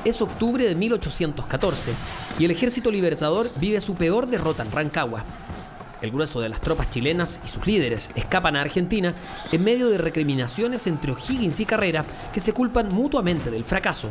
Es octubre de 1814 y el Ejército Libertador vive su peor derrota en Rancagua. El grueso de las tropas chilenas y sus líderes escapan a Argentina en medio de recriminaciones entre O'Higgins y Carrera que se culpan mutuamente del fracaso.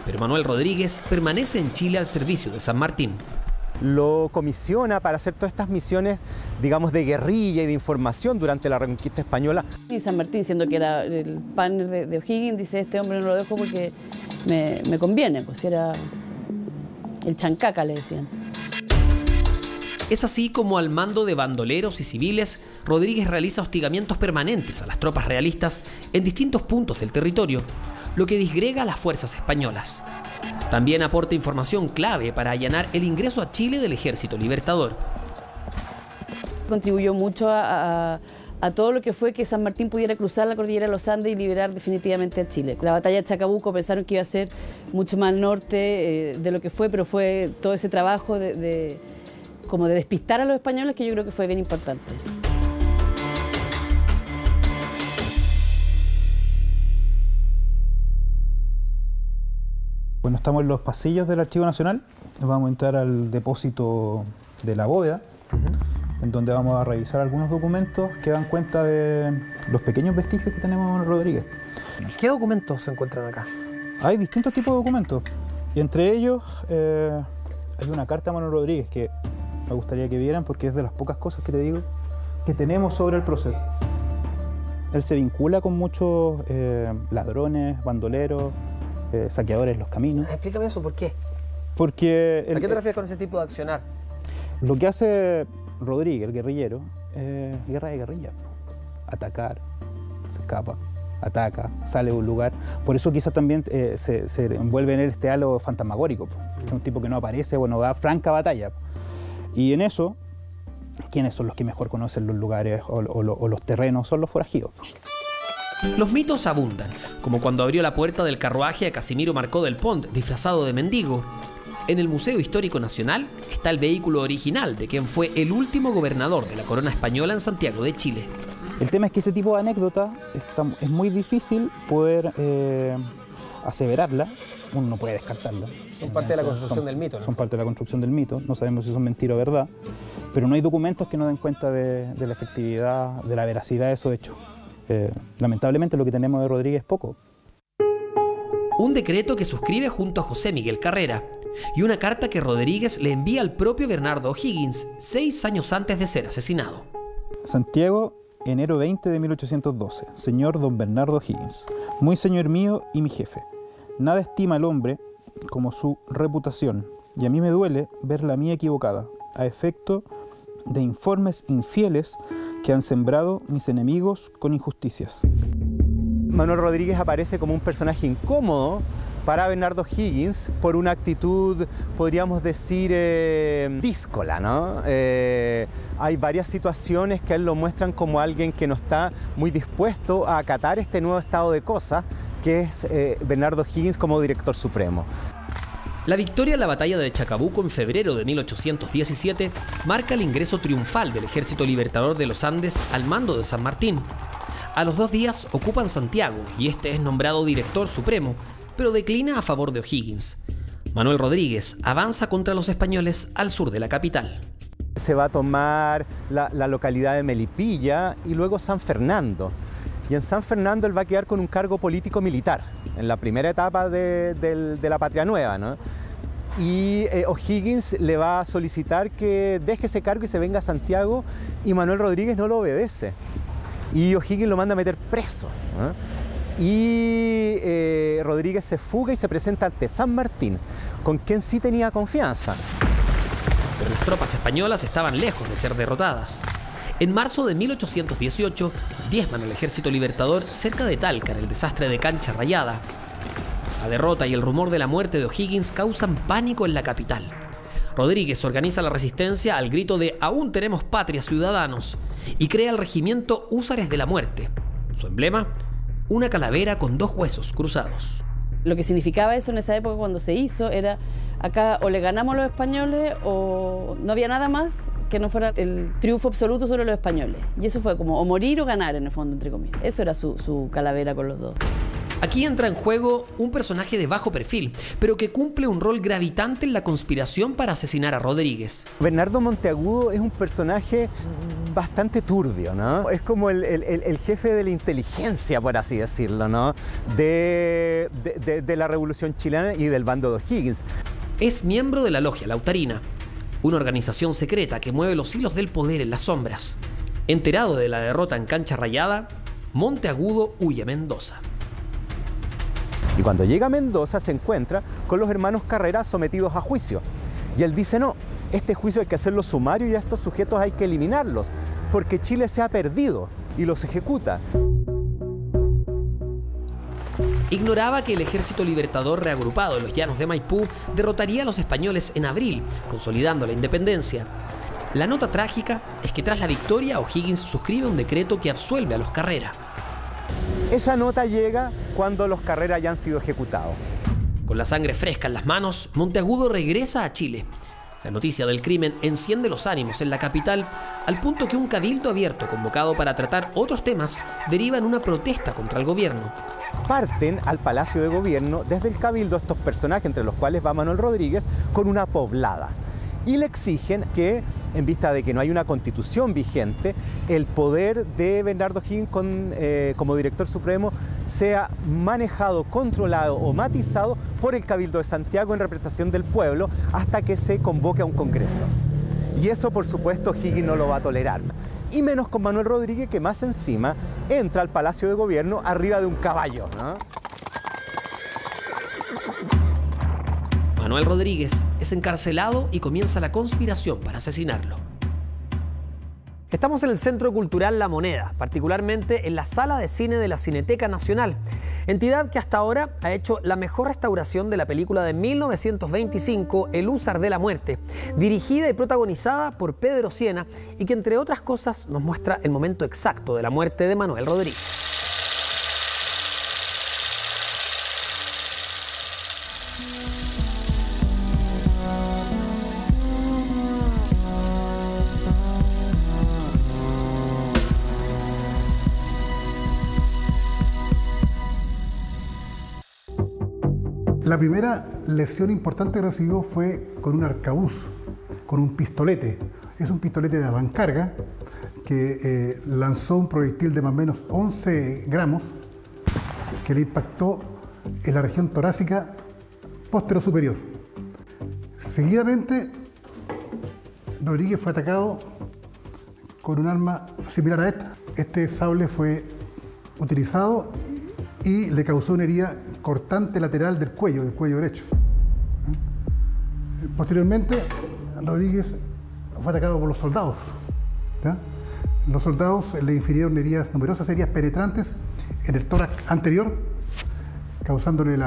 Pero Manuel Rodríguez permanece en Chile al servicio de San Martín. Lo comisiona para hacer todas estas misiones, digamos, de guerrilla y de información durante la reconquista española. Y San Martín, siendo que era el partner de O'Higgins, dice: este hombre no lo dejo porque me conviene, pues era el chancaca, le decían. Es así como al mando de bandoleros y civiles, Rodríguez realiza hostigamientos permanentes a las tropas realistas en distintos puntos del territorio, lo que disgrega a las fuerzas españolas. También aporta información clave para allanar el ingreso a Chile del Ejército Libertador. Contribuyó mucho a todo lo que fue que San Martín pudiera cruzar la cordillera de los Andes y liberar definitivamente a Chile. La batalla de Chacabuco pensaron que iba a ser mucho más al norte de lo que fue, pero fue todo ese trabajo como de despistar a los españoles que yo creo que fue bien importante. Bueno, estamos en los pasillos del Archivo Nacional. Vamos a entrar al depósito de la bóveda, en donde vamos a revisar algunos documentos que dan cuenta de los pequeños vestigios que tenemos de Manuel Rodríguez. ¿Qué documentos se encuentran acá? Hay distintos tipos de documentos, y entre ellos hay una carta a Manuel Rodríguez que me gustaría que vieran, porque es de las pocas cosas que te digo que tenemos sobre el proceso. Él se vincula con muchos ladrones, bandoleros, saqueadores en los caminos. Explícame eso, ¿por qué? Porque... ¿A qué te refieres con ese tipo de accionar? Lo que hace Rodríguez, el guerrillero, guerra de guerrilla. Atacar, se escapa, ataca, sale de un lugar. Por eso quizás también se envuelve en él este halo fantasmagórico, que es un tipo que no aparece, bueno, da franca batalla. Y en eso, ¿quiénes son los que mejor conocen los lugares o los terrenos? Son los forajidos. Los mitos abundan, como cuando abrió la puerta del carruaje a Casimiro Marcó del Pont, disfrazado de mendigo. En el Museo Histórico Nacional está el vehículo original de quien fue el último gobernador de la corona española en Santiago de Chile. El tema es que ese tipo de anécdotas es muy difícil poder aseverarla, uno no puede descartarla. Son parte de la construcción del mito, ¿no? Son parte de la construcción del mito, no sabemos si son mentira o verdad, pero no hay documentos que nos den cuenta de la efectividad, de la veracidad de esos hechos. Lamentablemente lo que tenemos de Rodríguez es poco. Un decreto que suscribe junto a José Miguel Carrera y una carta que Rodríguez le envía al propio Bernardo O'Higgins 6 años antes de ser asesinado. Santiago, enero 20 de 1812. Señor don Bernardo O'Higgins, muy señor mío y mi jefe. Nada estima el hombre como su reputación, y a mí me duele ver la mía equivocada, a efecto de informes infieles que han sembrado mis enemigos con injusticias. Manuel Rodríguez aparece como un personaje incómodo para Bernardo O'Higgins por una actitud, podríamos decir, díscola, ¿no? Hay varias situaciones que a él lo muestran como alguien que no está muy dispuesto a acatar este nuevo estado de cosas, que es Bernardo O'Higgins como director supremo. La victoria en la batalla de Chacabuco en febrero de 1817 marca el ingreso triunfal del Ejército Libertador de los Andes al mando de San Martín. A los 2 días ocupan Santiago y este es nombrado director supremo, pero declina a favor de O'Higgins. Manuel Rodríguez avanza contra los españoles al sur de la capital. Se va a tomar la localidad de Melipilla y luego San Fernando. Y en San Fernando él va a quedar con un cargo político-militar, en la primera etapa de la Patria Nueva, ¿no? Y O'Higgins le va a solicitar que deje ese cargo y se venga a Santiago, y Manuel Rodríguez no lo obedece. Y O'Higgins lo manda a meter preso, ¿no? Y Rodríguez se fuga y se presenta ante San Martín, con quien sí tenía confianza. Pero las tropas españolas estaban lejos de ser derrotadas. En marzo de 1818, diezman al Ejército Libertador cerca de Talca en el desastre de Cancha Rayada. La derrota y el rumor de la muerte de O'Higgins causan pánico en la capital. Rodríguez organiza la resistencia al grito de «Aún tenemos patria, ciudadanos», y crea el regimiento Húsares de la Muerte. Su emblema, una calavera con 2 huesos cruzados. Lo que significaba eso en esa época cuando se hizo era: acá o le ganamos a los españoles o no había nada más que no fuera el triunfo absoluto sobre los españoles. Y eso fue como o morir o ganar, en el fondo, entre comillas. Eso era su calavera con los 2. Aquí entra en juego un personaje de bajo perfil, pero que cumple un rol gravitante en la conspiración para asesinar a Rodríguez. Bernardo Monteagudo es un personaje bastante turbio, ¿no? Es como el jefe de la inteligencia, por así decirlo, ¿no? De la Revolución Chilena y del bando de O'Higgins. Es miembro de la Logia Lautarina, una organización secreta que mueve los hilos del poder en las sombras. Enterado de la derrota en Cancha Rayada, Monteagudo huye a Mendoza. Y cuando llega a Mendoza se encuentra con los hermanos Carrera sometidos a juicio. Y él dice, no, este juicio hay que hacerlo sumario y a estos sujetos hay que eliminarlos, porque Chile se ha perdido, y los ejecuta. Ignoraba que el ejército libertador reagrupado en los llanos de Maipú derrotaría a los españoles en abril, consolidando la independencia. La nota trágica es que tras la victoria, O'Higgins suscribe un decreto que absuelve a los Carrera. Esa nota llega cuando los Carrera ya han sido ejecutados. Con la sangre fresca en las manos, Monteagudo regresa a Chile. La noticia del crimen enciende los ánimos en la capital, al punto que un cabildo abierto convocado para tratar otros temas deriva en una protesta contra el gobierno. Parten al Palacio de Gobierno desde el cabildo estos personajes, entre los cuales va Manuel Rodríguez, con una poblada. Y le exigen que, en vista de que no hay una constitución vigente, el poder de Bernardo O'Higgins como director supremo sea manejado, controlado o matizado por el Cabildo de Santiago en representación del pueblo hasta que se convoque a un congreso. Y eso, por supuesto, O'Higgins no lo va a tolerar. Y menos con Manuel Rodríguez, que más encima entra al Palacio de Gobierno arriba de un caballo, ¿no? Manuel Rodríguez es encarcelado y comienza la conspiración para asesinarlo. Estamos en el Centro Cultural La Moneda, particularmente en la Sala de Cine de la Cineteca Nacional, entidad que hasta ahora ha hecho la mejor restauración de la película de 1925, El Húsar de la Muerte, dirigida y protagonizada por Pedro Sienna y que, entre otras cosas, nos muestra el momento exacto de la muerte de Manuel Rodríguez. La primera lesión importante que recibió fue con un arcabuz, con un pistolete. Es un pistolete de avancarga que lanzó un proyectil de más o menos 11 gramos que le impactó en la región torácica posterior-superior. Seguidamente, Rodríguez fue atacado con un arma similar a esta. Este sable fue utilizado y le causó una herida cortante lateral del cuello derecho. Posteriormente, Rodríguez fue atacado por los soldados. ¿Ya? Los soldados le infirieron numerosas heridas penetrantes en el tórax anterior, causándole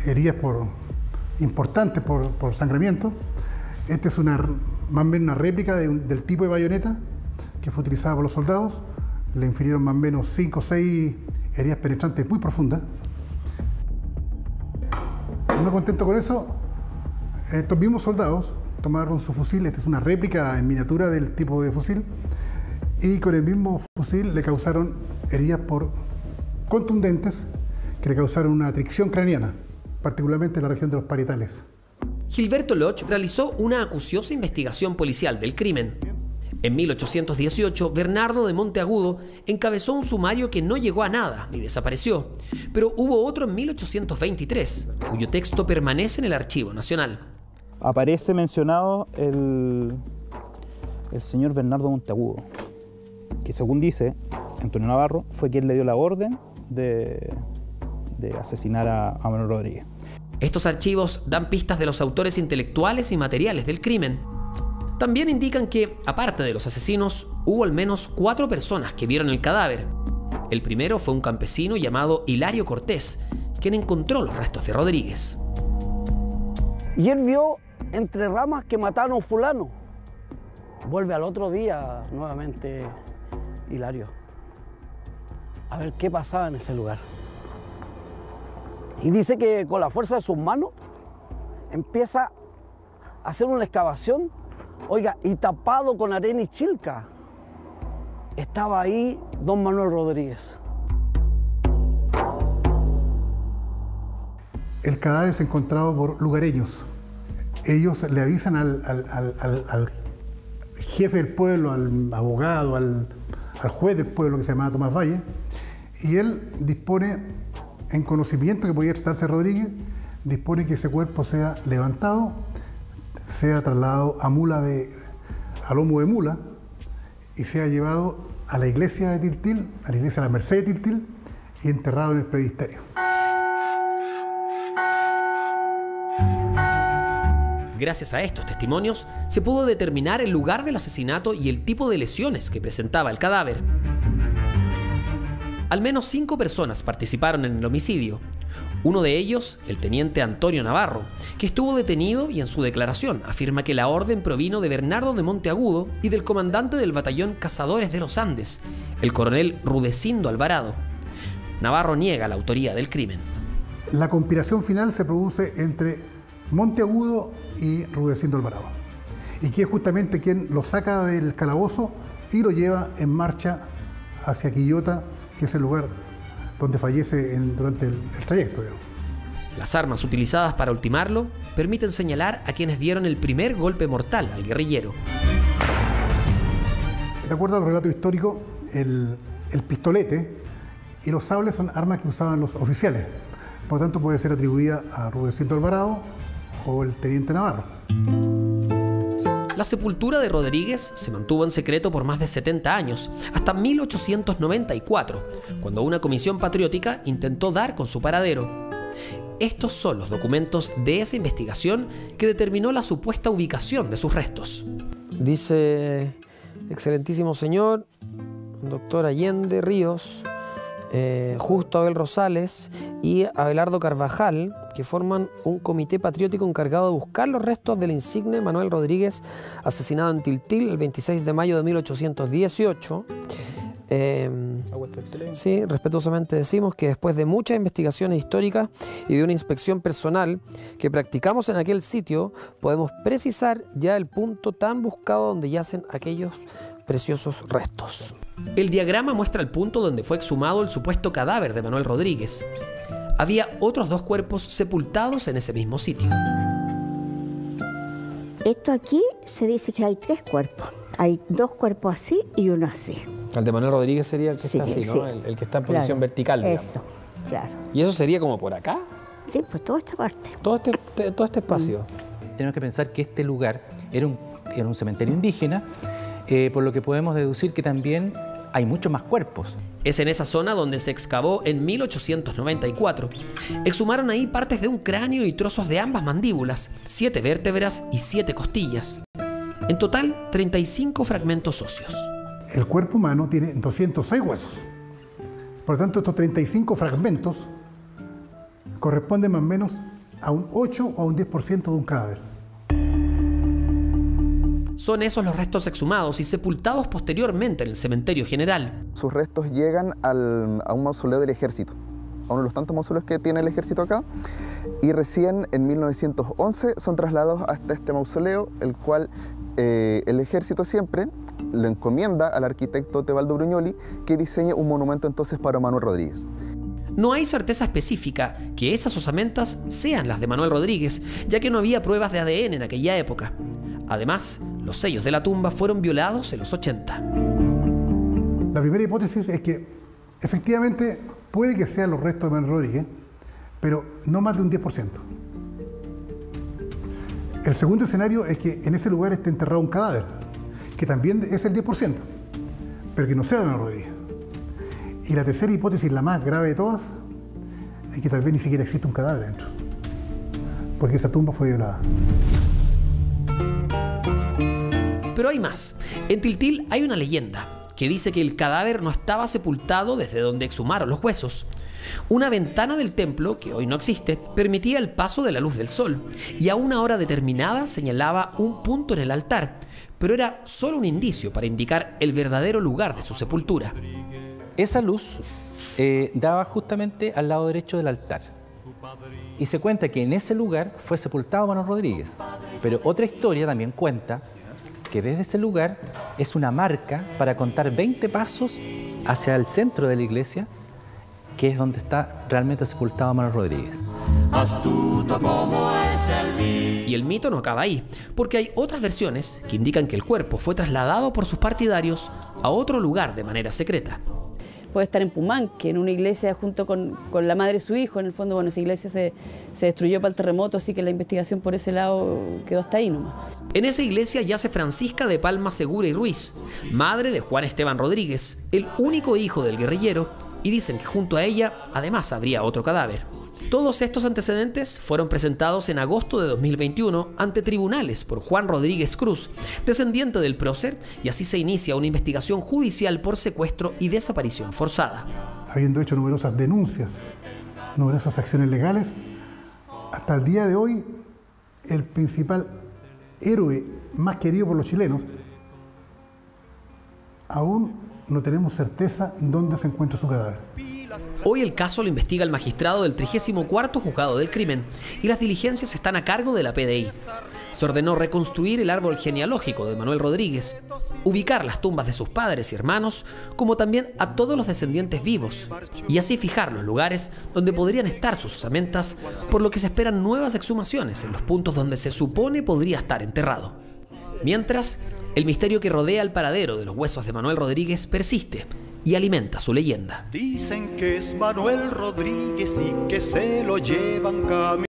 heridas importantes por sangramiento. Esta es más o menos una réplica del tipo de bayoneta que fue utilizada por los soldados. Le infirieron más o menos 5 o 6 heridas penetrantes muy profundas. No contento con eso, estos mismos soldados tomaron su fusil, esta es una réplica en miniatura del tipo de fusil, y con el mismo fusil le causaron heridas contundentes que le causaron una tricción craneana, particularmente en la región de los parietales. Gilberto Loch realizó una acuciosa investigación policial del crimen. En 1818, Bernardo de Monteagudo encabezó un sumario que no llegó a nada ni desapareció, pero hubo otro en 1823, cuyo texto permanece en el Archivo Nacional. Aparece mencionado el señor Bernardo Monteagudo, que según dice Antonio Navarro, fue quien le dio la orden de asesinar a Manuel Rodríguez. Estos archivos dan pistas de los autores intelectuales y materiales del crimen. También indican que, aparte de los asesinos, hubo al menos 4 personas que vieron el cadáver. El primero fue un campesino llamado Hilario Cortés, quien encontró los restos de Rodríguez. Y él vio entre ramas que mataron a un fulano. Vuelve al otro día nuevamente Hilario a ver qué pasaba en ese lugar. Y dice que con la fuerza de sus manos empieza a hacer una excavación. Oiga, y tapado con arena y chilca, estaba ahí don Manuel Rodríguez. el cadáver es encontrado por lugareños. Ellos le avisan al jefe del pueblo, al abogado, al juez del pueblo que se llamaba Tomás Valle, y él dispone, en conocimiento que podía estarse Rodríguez, dispone que ese cuerpo sea levantado, sea trasladado a lomo de mula y sea llevado a la iglesia de Tiltil, a la iglesia de la Merced de Tiltil, y enterrado en el presbiterio. Gracias a estos testimonios, se pudo determinar el lugar del asesinato y el tipo de lesiones que presentaba el cadáver. Al menos 5 personas participaron en el homicidio. Uno de ellos, el teniente Antonio Navarro, que estuvo detenido y en su declaración afirma que la orden provino de Bernardo de Monteagudo y del comandante del batallón Cazadores de los Andes, el coronel Rudecindo Alvarado. Navarro niega la autoría del crimen. La conspiración final se produce entre Monteagudo y Rudecindo Alvarado, y que es justamente quien lo saca del calabozo y lo lleva en marcha hacia Quillota, que es el lugar donde fallece durante el trayecto, digamos. Las armas utilizadas para ultimarlo permiten señalar a quienes dieron el primer golpe mortal al guerrillero. De acuerdo al relato histórico, el pistolete y los sables son armas que usaban los oficiales. Por lo tanto, puede ser atribuida a Rudecindo Alvarado o el teniente Navarro. La sepultura de Rodríguez se mantuvo en secreto por más de 70 años, hasta 1894, cuando una comisión patriótica intentó dar con su paradero. Estos son los documentos de esa investigación que determinó la supuesta ubicación de sus restos. Dice, excelentísimo señor, doctor Allende Ríos, Justo Abel Rosales y Abelardo Carvajal, que forman un comité patriótico encargado de buscar los restos del insigne Manuel Rodríguez, asesinado en Tiltil el 26 de mayo de 1818. Sí, respetuosamente decimos que después de muchas investigaciones históricas y de una inspección personal que practicamos en aquel sitio, podemos precisar ya el punto tan buscado donde yacen aquellos preciosos restos. El diagrama muestra el punto donde fue exhumado el supuesto cadáver de Manuel Rodríguez. Había otros 2 cuerpos sepultados en ese mismo sitio. Esto aquí se dice que hay 3 cuerpos. Hay 2 cuerpos así y uno así. El de Manuel Rodríguez sería el que está así, ¿no? Sí. El que está en posición vertical, digamos. Eso, claro. ¿Y eso sería como por acá? Sí, pues toda esta parte. Todo este espacio. Tenemos que pensar que este lugar era un cementerio indígena, por lo que podemos deducir que también hay muchos más cuerpos. Es en esa zona donde se excavó en 1894. Exhumaron ahí partes de un cráneo y trozos de ambas mandíbulas, 7 vértebras y 7 costillas. En total, 35 fragmentos óseos. El cuerpo humano tiene 206 huesos. Por lo tanto, estos 35 fragmentos corresponden más o menos a un 8 o a un 10% de un cadáver. Son esos los restos exhumados y sepultados posteriormente en el cementerio general. Sus restos llegan a un mausoleo del ejército, a uno de los tantos mausoleos que tiene el ejército acá, y recién en 1911 son trasladados hasta este mausoleo, el cual el ejército siempre lo encomienda al arquitecto Tebaldo Bruñoli, que diseñe un monumento entonces para Manuel Rodríguez. No hay certeza específica que esas osamentas sean las de Manuel Rodríguez, ya que no había pruebas de ADN en aquella época. Además, los sellos de la tumba fueron violados en los 80. La primera hipótesis es que efectivamente puede que sean los restos de Manuel Rodríguez, pero no más de un 10%. El segundo escenario es que en ese lugar esté enterrado un cadáver, que también es el 10%, pero que no sea de Manuel Rodríguez. Y la tercera hipótesis, la más grave de todas, es que tal vez ni siquiera existe un cadáver dentro, porque esa tumba fue violada. Pero hay más. En Tiltil hay una leyenda que dice que el cadáver no estaba sepultado desde donde exhumaron los huesos. Una ventana del templo, que hoy no existe, permitía el paso de la luz del sol y a una hora determinada señalaba un punto en el altar, pero era solo un indicio para indicar el verdadero lugar de su sepultura. Esa luz daba justamente al lado derecho del altar. Y se cuenta que en ese lugar fue sepultado Manuel Rodríguez. Pero otra historia también cuenta que desde ese lugar es una marca para contar 20 pasos hacia el centro de la iglesia, que es donde está realmente sepultado Manuel Rodríguez. astuto como es el vino. Y el mito no acaba ahí, porque hay otras versiones que indican que el cuerpo fue trasladado por sus partidarios a otro lugar de manera secreta. Puede estar en Pumanque, en una iglesia junto con la madre de su hijo. En el fondo, bueno, esa iglesia se destruyó para el terremoto, así que la investigación por ese lado quedó hasta ahí nomás. En esa iglesia yace Francisca de Palma Segura y Ruiz, madre de Juan Esteban Rodríguez, el único hijo del guerrillero, y dicen que junto a ella además habría otro cadáver. Todos estos antecedentes fueron presentados en agosto de 2021 ante tribunales por Juan Rodríguez Cruz, descendiente del prócer, y así se inicia una investigación judicial por secuestro y desaparición forzada. Habiendo hecho numerosas denuncias, numerosas acciones legales, hasta el día de hoy el principal héroe más querido por los chilenos, aún no tenemos certeza dónde se encuentra su cadáver. Hoy el caso lo investiga el magistrado del 34º Juzgado del Crimen y las diligencias están a cargo de la PDI. Se ordenó reconstruir el árbol genealógico de Manuel Rodríguez, ubicar las tumbas de sus padres y hermanos, como también a todos los descendientes vivos, y así fijar los lugares donde podrían estar sus osamentas, por lo que se esperan nuevas exhumaciones en los puntos donde se supone podría estar enterrado. Mientras, el misterio que rodea el paradero de los huesos de Manuel Rodríguez persiste y alimenta su leyenda. Dicen que es Manuel Rodríguez y que se lo llevan camino.